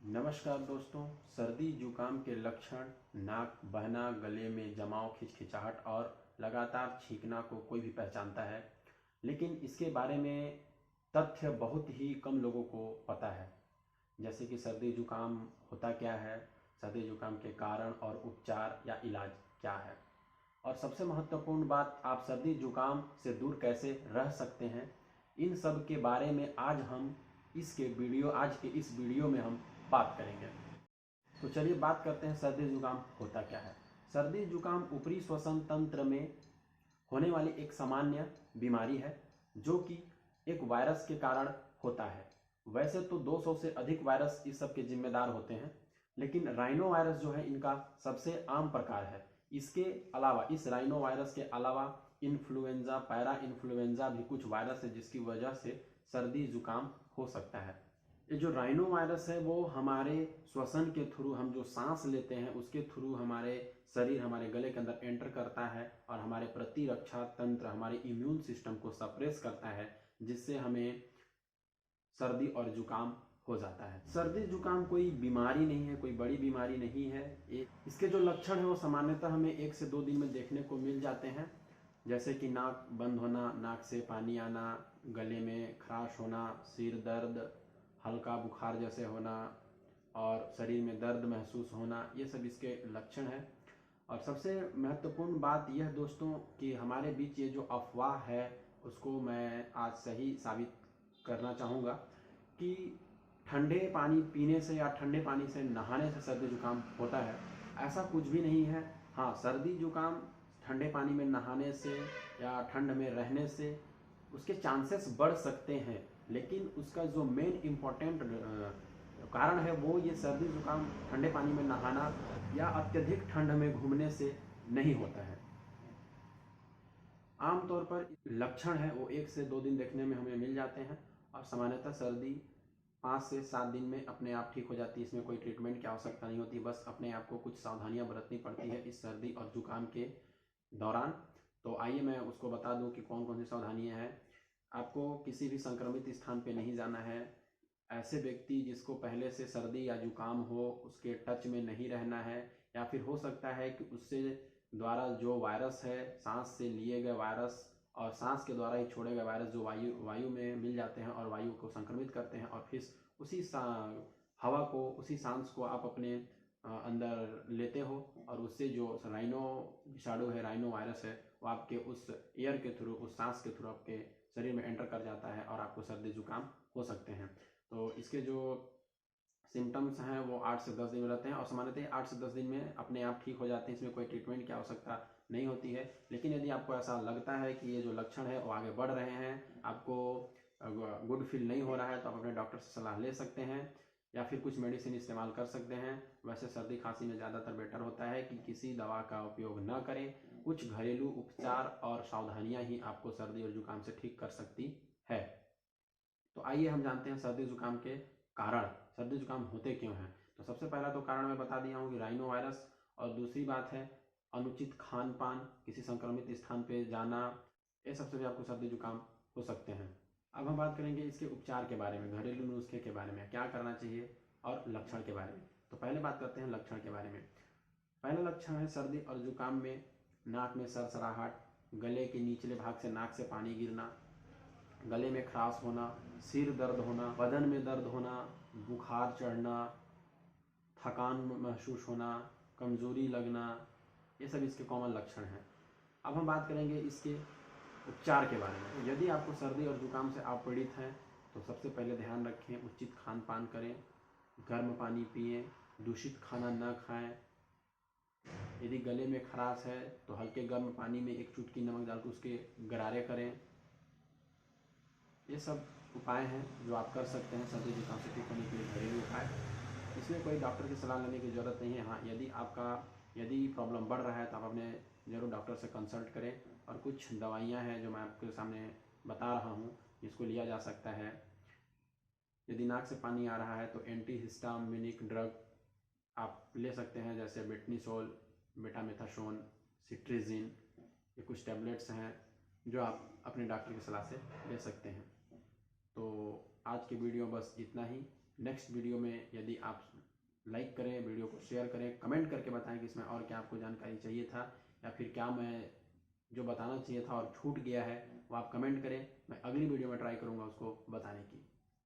नमस्कार दोस्तों। सर्दी जुकाम के लक्षण नाक बहना, गले में जमाव, खिचखिचाहट और लगातार छींकना को कोई भी पहचानता है, लेकिन इसके बारे में तथ्य बहुत ही कम लोगों को पता है। जैसे कि सर्दी जुकाम होता क्या है, सर्दी जुकाम के कारण और उपचार या इलाज क्या है, और सबसे महत्वपूर्ण बात, आप सर्दी जुकाम से दूर कैसे रह सकते हैं। इन सब के बारे में आज के इस वीडियो में हम बात करेंगे। तो चलिए बात करते हैं सर्दी जुकाम होता क्या है। सर्दी जुकाम ऊपरी श्वसन तंत्र में होने वाली एक सामान्य बीमारी है जो कि एक वायरस के कारण होता है। वैसे तो 200 से अधिक वायरस इस सब के जिम्मेदार होते हैं, लेकिन राइनो वायरस जो है इनका सबसे आम प्रकार है। इसके अलावा, इस राइनो वायरस के अलावा इन्फ्लुएंजा, पैरा इन्फ्लुएंजा भी कुछ वायरस है जिसकी वजह से सर्दी जुकाम हो सकता है। ये जो राइनो वायरस है वो हमारे श्वसन के थ्रू, हम जो सांस लेते हैं उसके थ्रू हमारे शरीर, हमारे गले के अंदर एंटर करता है और हमारे प्रतिरक्षा तंत्र, हमारे इम्यून सिस्टम को सप्रेस करता है, जिससे हमें सर्दी और जुकाम हो जाता है। सर्दी जुकाम कोई बीमारी नहीं है, कोई बड़ी बीमारी नहीं है। इसके जो लक्षण है वो सामान्यतः हमें 1 से 2 दिन में देखने को मिल जाते हैं, जैसे कि नाक बंद होना, नाक से पानी आना, गले में खराश होना, सिर दर्द, हल्का बुखार जैसे होना और शरीर में दर्द महसूस होना, ये सब इसके लक्षण हैं। और सबसे महत्वपूर्ण बात यह दोस्तों कि हमारे बीच ये जो अफवाह है उसको मैं आज सही साबित करना चाहूँगा कि ठंडे पानी पीने से या ठंडे पानी से नहाने से सर्दी जुकाम होता है। ऐसा कुछ भी नहीं है। हाँ, सर्दी जुकाम ठंडे पानी में नहाने से या ठंड में रहने से उसके चांसेस बढ़ सकते हैं, लेकिन उसका जो मेन इम्पोर्टेंट कारण है वो ये सर्दी जुकाम ठंडे पानी में नहाना या अत्यधिक ठंड में घूमने से नहीं होता है। आमतौर पर लक्षण है वो 1 से 2 दिन देखने में हमें मिल जाते हैं और सामान्यतः सर्दी 5 से 7 दिन में अपने आप ठीक हो जाती है। इसमें कोई ट्रीटमेंट की आवश्यकता नहीं होती, बस अपने आप को कुछ सावधानियां बरतनी पड़ती है इस सर्दी और जुकाम के दौरान। तो आइए मैं उसको बता दूं कि कौन कौन सी सावधानियां हैं। आपको किसी भी संक्रमित स्थान पे नहीं जाना है। ऐसे व्यक्ति जिसको पहले से सर्दी या जुकाम हो उसके टच में नहीं रहना है, या फिर हो सकता है कि उससे द्वारा जो वायरस है, सांस से लिए गए वायरस और सांस के द्वारा ही छोड़े गए वायरस जो वायु में मिल जाते हैं और वायु को संक्रमित करते हैं, और फिर उसी हवा को, उसी सांस को आप अपने अंदर लेते हो और उससे जो राइनो विषाणु है, राइनो वायरस है, वो आपके उस एयर के थ्रू, उस सांस के थ्रू आपके शरीर में एंटर कर जाता है और आपको सर्दी जुकाम हो सकते हैं। तो इसके जो सिम्टम्स हैं वो 8 से 10 दिन में रहते हैं और सामान्यतः 8 से 10 दिन में अपने आप ठीक हो जाते हैं। इसमें कोई ट्रीटमेंट की आवश्यकता नहीं होती है। लेकिन यदि आपको ऐसा लगता है कि ये जो लक्षण है वो आगे बढ़ रहे हैं, आपको गुड फील नहीं हो रहा है, तो आप अपने डॉक्टर से सलाह ले सकते हैं या फिर कुछ मेडिसिन इस्तेमाल कर सकते हैं। वैसे सर्दी खांसी में ज़्यादातर बेटर होता है कि किसी दवा का उपयोग न करें। कुछ घरेलू उपचार और सावधानियां ही आपको सर्दी और जुकाम से ठीक कर सकती है। तो आइए हम जानते हैं सर्दी जुकाम के कारण, सर्दी जुकाम होते क्यों हैं। तो सबसे पहला तो कारण मैं बता दिया हूँ कि राइनो वायरस, और दूसरी बात है अनुचित खान पान, किसी संक्रमित स्थान पे जाना, ये सबसे भी आपको सर्दी जुकाम हो सकते हैं। अब हम बात करेंगे इसके उपचार के बारे में, घरेलू नुस्खे के बारे में, क्या करना चाहिए और लक्षण के बारे में। तो पहले बात करते हैं लक्षण के बारे में। पहला लक्षण है सर्दी और जुकाम में नाक में सरसराहट, गले के निचले भाग से नाक से पानी गिरना, गले में खराश होना, सिर दर्द होना, बदन में दर्द होना, बुखार चढ़ना, थकान महसूस होना, कमजोरी लगना, ये सब इसके कॉमन लक्षण हैं। अब हम बात करेंगे इसके उपचार के बारे में। यदि आपको सर्दी और जुकाम से आप पीड़ित हैं तो सबसे पहले ध्यान रखें, उचित खान पान करें, गर्म पानी पिएं, दूषित खाना न खाएं। यदि गले में खराश है तो हल्के गर्म पानी में 1 चुटकी नमक डालकर उसके गरारे करें। ये सब उपाय हैं जो आप कर सकते हैं सर्दी जुकाम से ठीक होने के लिए, घरेलू उपाय। इसमें कोई डॉक्टर की सलाह लेने की ज़रूरत नहीं है। हाँ, यदि प्रॉब्लम बढ़ रहा है तो आप अपने ज़रूर डॉक्टर से कंसल्ट करें। और कुछ दवाइयाँ हैं जो मैं आपके सामने बता रहा हूँ जिसको लिया जा सकता है। यदि नाक से पानी आ रहा है तो एंटीहिस्टामिनिक ड्रग आप ले सकते हैं, जैसे बेटनीसोल, बेटामेथासोन, सिट्रीजिन, ये कुछ टैबलेट्स हैं जो आप अपने डॉक्टर की सलाह से ले सकते हैं। तो आज की वीडियो बस इतना ही। नेक्स्ट वीडियो में यदि आप लाइक करें, वीडियो को शेयर करें, कमेंट करके बताएं कि इसमें और क्या आपको जानकारी चाहिए था, या फिर क्या मैं जो बताना चाहिए था और छूट गया है वो आप कमेंट करें। मैं अगली वीडियो में ट्राई करूँगा उसको बताने की।